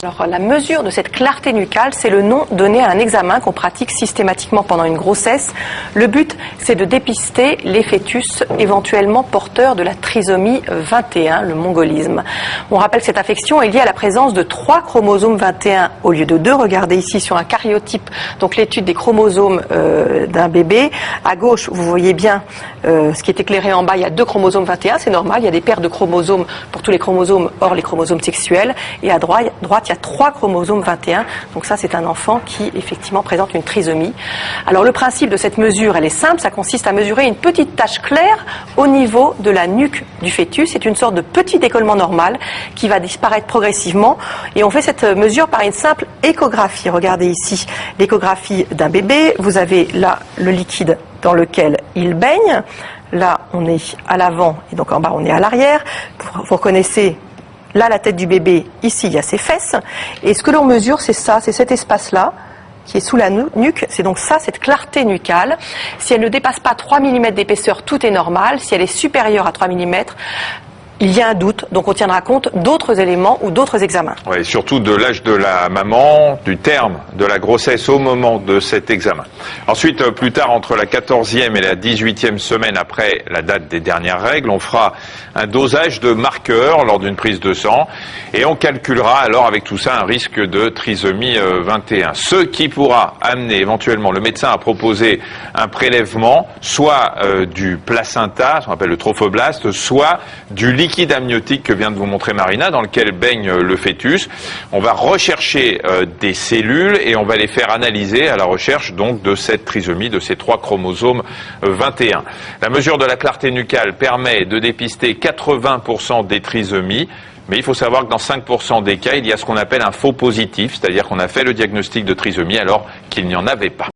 Alors, la mesure de cette clarté nucale, c'est le nom donné à un examen qu'on pratique systématiquement pendant une grossesse. Le but, c'est de dépister les fœtus éventuellement porteurs de la trisomie 21, le mongolisme. On rappelle que cette affection est liée à la présence de 3 chromosomes 21 au lieu de 2. Regardez ici sur un karyotype, donc l'étude des chromosomes d'un bébé. À gauche, vous voyez bien ce qui est éclairé en bas, il y a 2 chromosomes 21, c'est normal, il y a des paires de chromosomes pour tous les chromosomes, hors les chromosomes sexuels. Et à droite, il y a 3 chromosomes 21, donc ça c'est un enfant qui effectivement présente une trisomie. Alors le principe de cette mesure, elle est simple, ça consiste à mesurer une petite tache claire au niveau de la nuque du fœtus. C'est une sorte de petit décollement normal qui va disparaître progressivement et on fait cette mesure par une simple échographie. Regardez ici l'échographie d'un bébé, vous avez là le liquide dans lequel il baigne, là on est à l'avant et donc en bas on est à l'arrière. Vous reconnaissez là, la tête du bébé, ici, il y a ses fesses. Et ce que l'on mesure, c'est ça, c'est cet espace-là, qui est sous la nuque. C'est donc ça, cette clarté nucale. Si elle ne dépasse pas 3 mm d'épaisseur, tout est normal. Si elle est supérieure à 3 mm, il y a un doute, donc on tiendra compte d'autres éléments ou d'autres examens. Oui, surtout de l'âge de la maman, du terme de la grossesse au moment de cet examen. Ensuite, plus tard, entre la 14e et la 18e semaine après la date des dernières règles, on fera un dosage de marqueurs lors d'une prise de sang et on calculera alors avec tout ça un risque de trisomie 21. Ce qui pourra amener éventuellement le médecin à proposer un prélèvement, soit du placenta, ce qu'on appelle le trophoblaste, soit du liquide amniotique que vient de vous montrer Marina, dans lequel baigne le fœtus. On va rechercher des cellules et on va les faire analyser à la recherche donc de cette trisomie, de ces 3 chromosomes 21. La mesure de la clarté nucale permet de dépister 80% des trisomies, mais il faut savoir que dans 5% des cas, il y a ce qu'on appelle un faux positif, c'est-à-dire qu'on a fait le diagnostic de trisomie alors qu'il n'y en avait pas.